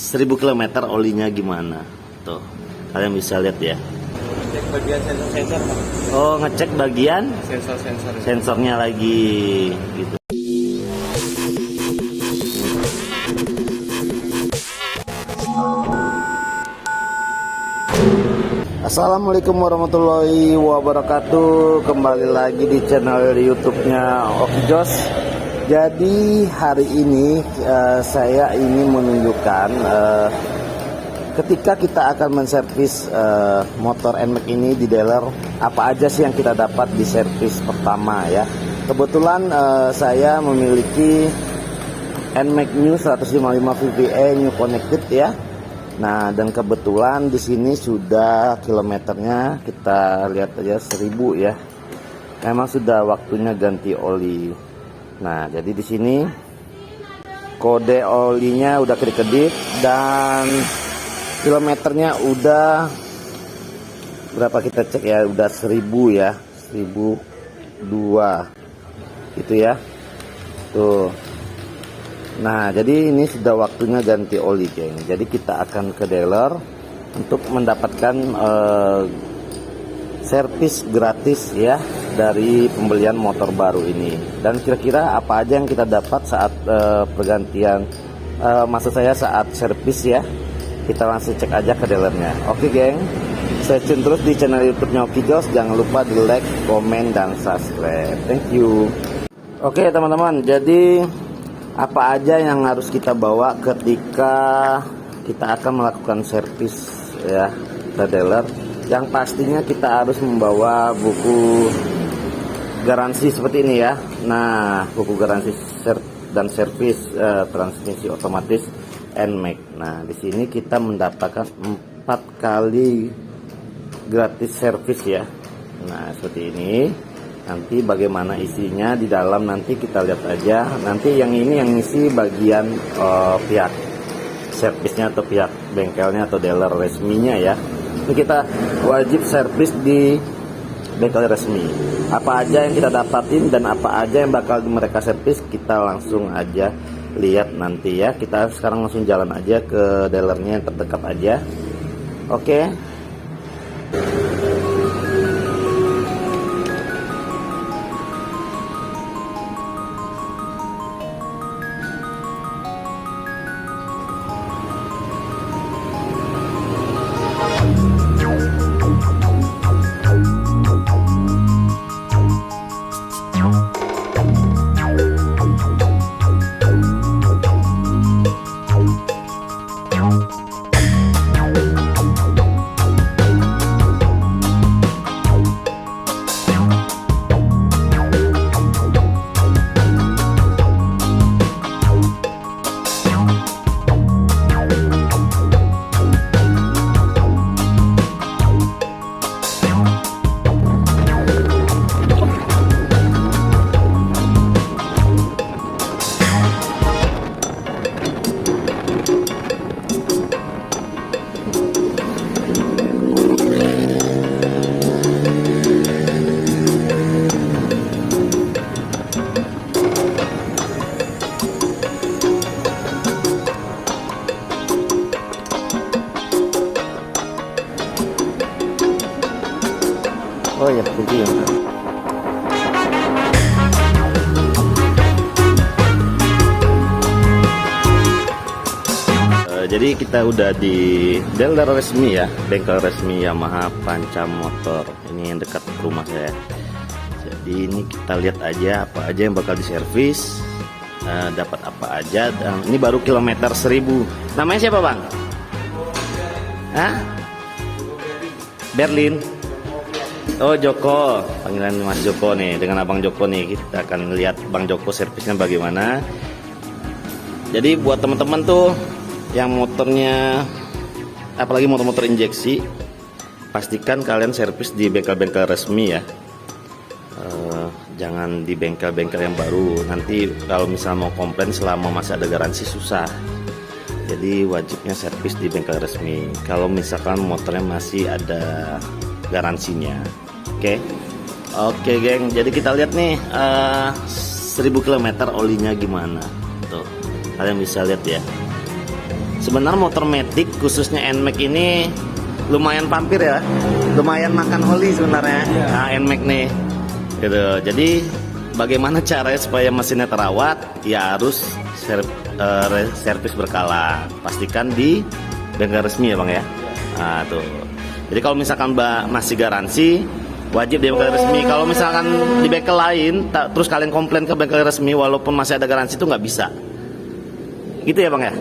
1000 km olinya gimana tuh, kalian bisa lihat ya. Cek bagian sensor-sensor, Pak. Oh, ngecek bagian Sensor-sensor. sensornya lagi gitu. Assalamualaikum warahmatullahi wabarakatuh. Kembali lagi di channel YouTube-nya Oki Jos. Jadi hari ini saya ingin menunjukkan ketika kita akan menservis motor NMAX ini di dealer, apa aja sih yang kita dapat di servis pertama ya. Kebetulan saya memiliki NMAX New 155 VVE New Connected ya. Nah, dan kebetulan di sini sudah kilometernya kita lihat aja 1000 ya. Memang sudah waktunya ganti oli. Nah, jadi di sini kode olinya udah kedip-kedip dan kilometernya udah berapa kita cek ya, udah 1000 ya, 1002 gitu ya. Tuh. Nah, jadi ini sudah waktunya ganti oli, geng. Jadi kita akan ke dealer untuk mendapatkan servis gratis ya dari pembelian motor baru ini. Dan kira-kira apa aja yang kita dapat saat pergantian, maksud saya saat servis ya. Kita langsung cek aja ke dealernya. Oke, geng. Stay tune terus di channel YouTube-nya Oki Jos. Jangan lupa di like, komen, dan subscribe. Thank you. Oke, teman-teman. Jadi apa aja yang harus kita bawa ketika kita akan melakukan servis ya ke dealer? Yang pastinya kita harus membawa buku garansi seperti ini ya. Nah, buku garansi dan servis transmisi otomatis NMAX. Nah, di sini kita mendapatkan 4 kali gratis servis ya. Nah, seperti ini. Nanti bagaimana isinya di dalam nanti kita lihat aja. Nanti yang ini yang ngisi bagian pihak servisnya atau pihak bengkelnya atau dealer resminya ya. Ini kita wajib servis di bengkel resmi. Apa aja yang kita dapatin dan apa aja yang bakal mereka servis, kita langsung aja lihat nanti ya. Kita sekarang langsung jalan aja ke dealernya yang terdekat aja. Oke. Oh ya, begitu ya. Jadi kita udah di dealer resmi ya, bengkel resmi Yamaha Panca Motor. Ini yang dekat rumah saya. Jadi ini kita lihat aja apa aja yang bakal diservis, dapat apa aja. Dan ini baru kilometer 1000. Namanya siapa, Bang? Hah? Berlin. Oh, Joko, panggilan Mas Joko nih. Dengan Abang Joko nih kita akan lihat Bang Joko servisnya bagaimana. Jadi buat teman-teman tuh yang motornya, apalagi motor-motor injeksi, pastikan kalian servis di bengkel-bengkel resmi ya. Jangan di bengkel-bengkel yang baru. Nanti kalau misalnya mau komplain selama masih ada garansi susah. Jadi wajibnya servis di bengkel resmi. Kalau misalkan motornya masih ada garansinya. Oke, geng. Jadi kita lihat nih 1000 km olinya gimana. Tuh, kalian bisa lihat ya. Sebenarnya motor Matic khususnya NMAX ini lumayan pampir ya, lumayan makan oli sebenarnya. Nah, NMAX nih, gitu. Jadi bagaimana caranya supaya mesinnya terawat? Ya harus servis berkala. Pastikan di bengkel resmi ya bang ya. Nah tuh. Jadi kalau misalkan masih garansi, wajib di bengkel resmi. Kalau misalkan di bengkel lain, terus kalian komplain ke bengkel resmi walaupun masih ada garansi itu nggak bisa. Gitu ya bang ya.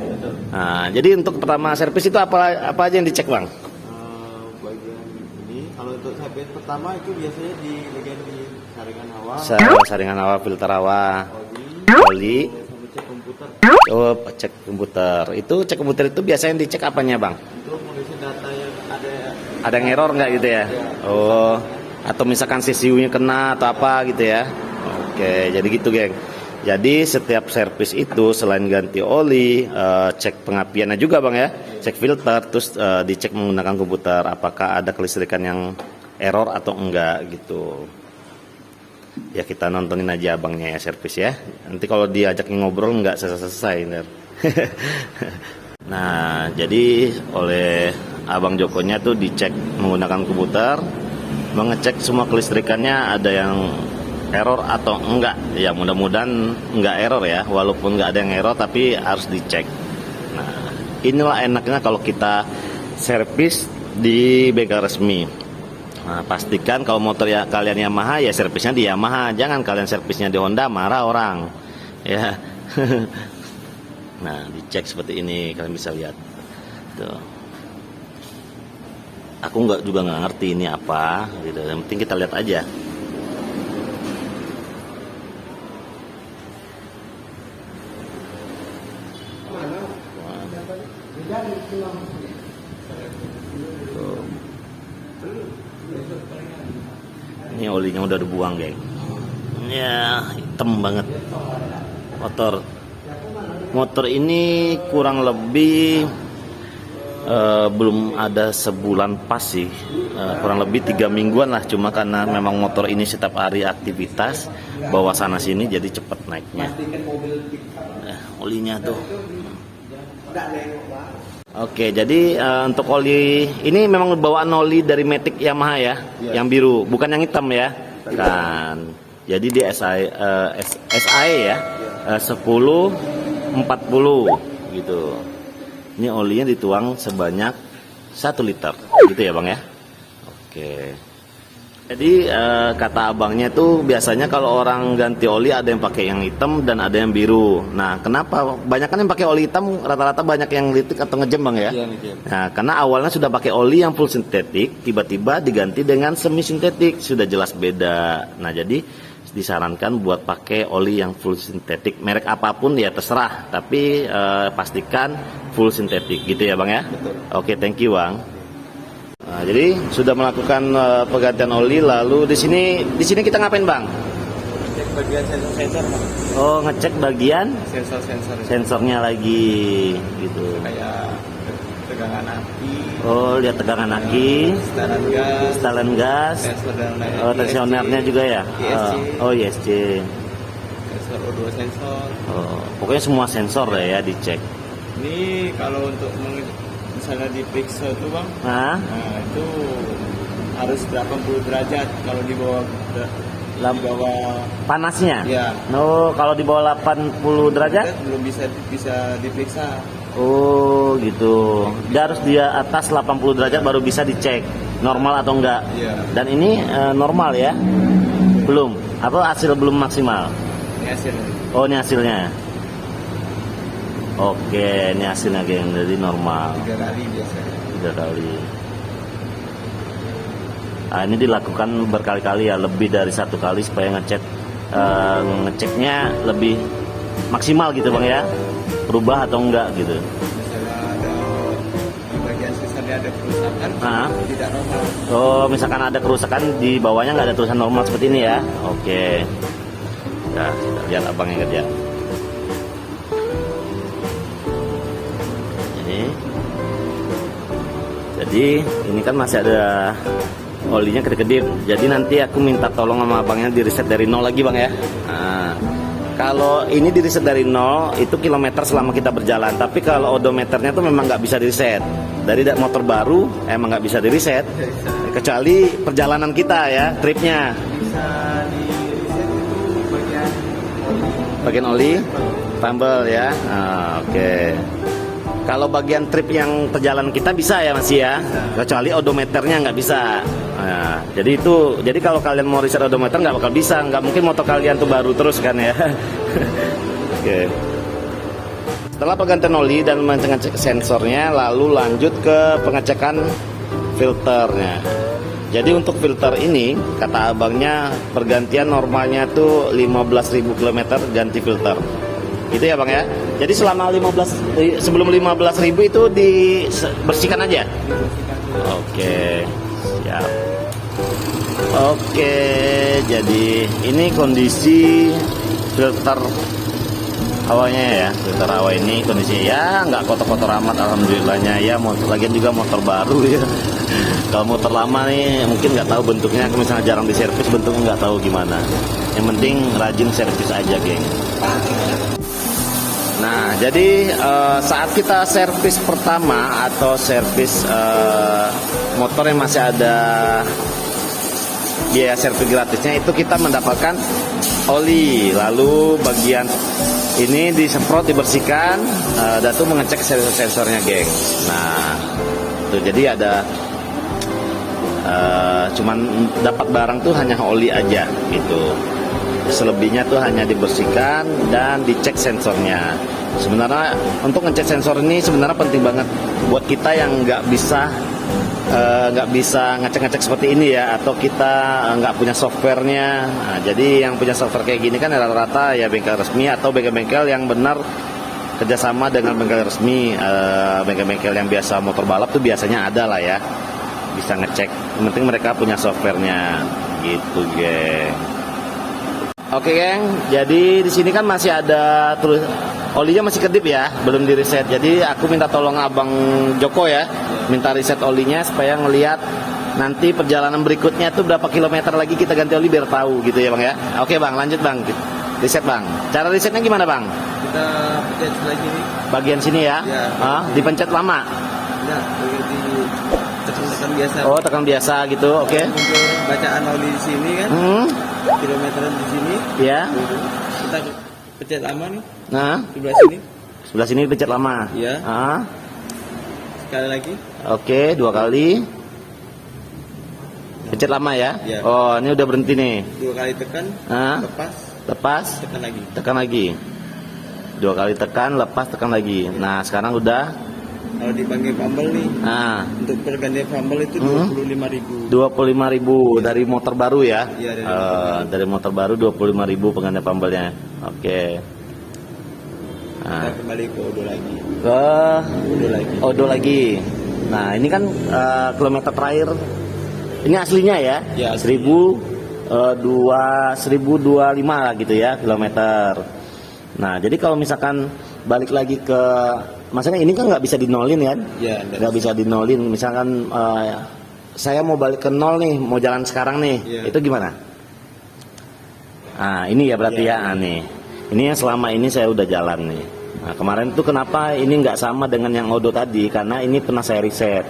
Nah, jadi untuk pertama servis itu apa aja yang dicek bang? Bagian ini kalau untuk servis pertama itu biasanya di bagian di saringan hawa, Saringan hawa, filter hawa, oli. sama cek komputer. Oh, cek komputer. Itu cek komputer itu biasanya dicek apanya bang? Itu mengisi data yang Ada yang error nggak gitu ya? Oh, atau misalkan CCU-nya kena atau apa gitu ya? Oke, jadi gitu geng. Jadi setiap servis itu selain ganti oli, cek pengapiannya juga bang ya, cek filter, terus dicek menggunakan komputer apakah ada kelistrikan yang error atau enggak gitu. Ya kita nontonin aja abangnya ya servis ya. Nanti kalau diajak ngobrol nggak selesai ntar. Nah jadi oleh abang Jokonya tuh dicek menggunakan komputer, mengecek semua kelistrikannya ada yang error atau enggak. Ya mudah-mudahan enggak error ya, walaupun enggak ada yang error tapi harus dicek. Nah inilah enaknya kalau kita servis di bengkel resmi. Nah, pastikan kalau motor ya kalian Yamaha ya servisnya di Yamaha, jangan kalian servisnya di Honda, marah orang ya. Nah dicek seperti ini, kalian bisa lihat tuh. Aku juga nggak ngerti ini apa gitu, yang penting kita lihat aja. Tuh. Ini olinya udah dibuang geng. Ya hitam banget motor ini kurang lebih belum ada sebulan pas sih, kurang lebih 3 mingguan lah, cuma karena memang motor ini setiap hari aktivitas bawa sana sini jadi cepet naiknya. Olinya tuh. Oke, jadi untuk oli ini memang bawaan oli dari Matic Yamaha ya, yang biru, bukan yang hitam ya. Kan. Jadi di SAE ya, 1040 gitu. Ini olinya dituang sebanyak 1 liter, gitu ya bang ya. Oke. Jadi kata abangnya tuh biasanya kalau orang ganti oli ada yang pakai yang hitam dan ada yang biru. Nah, kenapa? Banyak kan yang pakai oli hitam rata-rata banyak yang litik atau ngejem bang ya? Iya, ngejem. Nah, karena awalnya sudah pakai oli yang full sintetik, tiba-tiba diganti dengan semi sintetik, sudah jelas beda. Nah, jadi disarankan buat pakai oli yang full sintetik, merek apapun ya terserah, tapi pastikan full sintetik, gitu ya bang ya? Betul. Oke, thank you bang. Nah, jadi sudah melakukan penggantian oli, lalu di sini kita ngapain bang? Cek bagian sensor Bang. Oh, ngecek bagian Sensor sensornya lagi, gitu. kayak tegangan aki, Oh, lihat tegangan aki, setelan gas, sensor dan lain-lain. oh, tensionernya juga ya. ISC. Oh, ISC. Sensor O2 sensor. Oh, pokoknya semua sensor ya dicek. Ini kalau untuk misalnya diperiksa tuh bang, Nah, nah itu harus 80 derajat kalau di bawah panasnya. ya. No, kalau di bawah 80 derajat? Belum bisa diperiksa. Oh, gitu. Dia harus di atas 80 derajat baru bisa dicek normal atau enggak. Iya. Dan ini normal ya? Belum. Apa hasil belum maksimal? Ini hasilnya. Oh, ini hasilnya. Oke, ini hasilnya geng, jadi normal 3 kali biasanya. 3 kali. Nah, ini dilakukan berkali-kali ya, lebih dari 1 kali supaya ngeceknya lebih maksimal gitu bang ya, berubah atau enggak gitu. Misalnya ada di bagian sisanya ada kerusakan, Nah. tidak normal. Oh, misalkan ada kerusakan di bawahnya nggak ada tulisan normal seperti ini ya. Oke. Nah, kita lihat abang yang kerja. Jadi ini kan masih ada olinya kedip-kedip. Jadi nanti aku minta tolong sama abangnya di reset dari nol lagi bang ya. Nah, Kalau ini di reset dari 0 itu kilometer selama kita berjalan. Tapi kalau odometernya tuh memang nggak bisa di reset. Dari motor baru emang nggak bisa di reset. Kecuali perjalanan kita ya, tripnya. Bisa di reset itu Bagian oli, tumble ya. Oke. Kalau bagian trip yang perjalanan kita bisa ya masih ya, kecuali odometernya nggak bisa. Nah, jadi kalau kalian mau reset odometer nggak bakal bisa, nggak mungkin motor kalian tuh baru terus kan ya. Oke. Setelah penggantian oli dan mengecek sensornya, lalu lanjut ke pengecekan filternya. Jadi untuk filter ini kata abangnya pergantian normalnya tuh 15.000 km ganti filter. Gitu ya bang ya. Jadi selama sebelum 15.000 itu dibersihkan aja. dibersihkan. Oke, siap. Oke, jadi ini kondisi filter hawanya ya. Filter hawa ini kondisi ya nggak kotor-kotor amat alhamdulillahnya ya. Lagian juga motor baru ya. Kalau motor lama nih mungkin nggak tahu bentuknya, misalnya jarang diservis bentuknya nggak tahu gimana. Yang penting rajin servis aja geng. Nah, jadi saat kita servis pertama atau servis motor yang masih ada biaya servis gratisnya, itu kita mendapatkan oli. Lalu bagian ini disemprot, dibersihkan, dan tuh mengecek sensor-sensornya, geng. Nah, tuh jadi ada cuman dapat barang tuh hanya oli aja gitu. Selebihnya tuh hanya dibersihkan dan dicek sensornya. Sebenarnya untuk ngecek sensor ini sebenarnya penting banget buat kita yang nggak bisa ngecek-ngecek seperti ini ya, atau kita nggak punya softwarenya. Nah, jadi yang punya software kayak gini kan rata-rata ya bengkel resmi atau bengkel-bengkel yang benar kerjasama dengan bengkel resmi. Bengkel-bengkel yang biasa motor balap tuh biasanya ada lah ya, bisa ngecek. Yang penting mereka punya softwarenya gitu, geng. Oke geng, jadi di sini kan masih ada terus olinya masih kedip ya, belum di reset. Jadi aku minta tolong abang Joko ya, minta reset olinya supaya ngelihat nanti perjalanan berikutnya tuh berapa kilometer lagi kita ganti oli biar tahu gitu ya bang ya. Oke bang, lanjut bang, reset bang. Cara resetnya gimana bang? Kita pencet sebelah sini. Bagian sini ya? Ya. Dipencet lama? Ya, di tekan biasa. Oh tekan biasa gitu, oke. Muncul bacaan oli di sini kan, kilometeran di sini. Ya. Kita pencet lama nih. Nah, Sebelah sini pencet lama. Iya. Sekali lagi. Oke, 2 kali. Pencet lama ya? Iya. Oh, ini udah berhenti nih. 2 kali tekan, Lepas, tekan lagi. 2 kali tekan, lepas, tekan lagi. Nah, sekarang udah. Kalau dipanggil fumble nih, untuk pergantian fumble itu 25.000. 25.000 dari motor baru ya? Iya, dari motor baru 25.000 penggantian fumble-nya. Oke. Kita kembali ke Odo lagi. Odo lagi. Nah, ini kan kilometer terakhir. Ini aslinya ya? Ya, 1025 lah gitu ya kilometer. Nah, jadi kalau misalkan balik lagi ke, maksudnya ini kan nggak bisa dinolin kan? Ya, nggak bisa dinolin. Misalkan saya mau balik ke 0 nih, mau jalan sekarang nih, itu gimana? Nah, ini ya berarti ya. Nih, ini yang selama ini saya udah jalan nih. Nah, kemarin tuh kenapa ini nggak sama dengan yang Odo tadi? Karena ini pernah saya reset.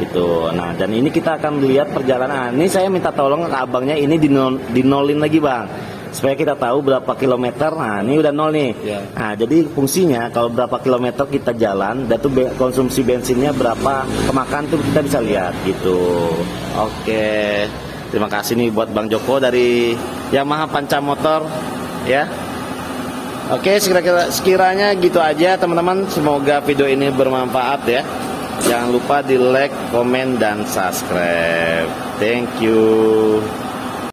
Itu. Nah, dan ini kita akan lihat perjalanan. Ini saya minta tolong ke abangnya ini dinolin lagi bang, supaya kita tahu berapa kilometer. Nah, ini udah 0 nih. Nah, jadi fungsinya kalau berapa kilometer kita jalan, dan tuh konsumsi bensinnya berapa kemakan tuh kita bisa lihat gitu. Oke, terima kasih nih buat Bang Joko dari Yamaha Panca Motor ya. Oke, sekiranya gitu aja teman-teman. Semoga video ini bermanfaat ya. Jangan lupa di like, komen, dan subscribe. Thank you.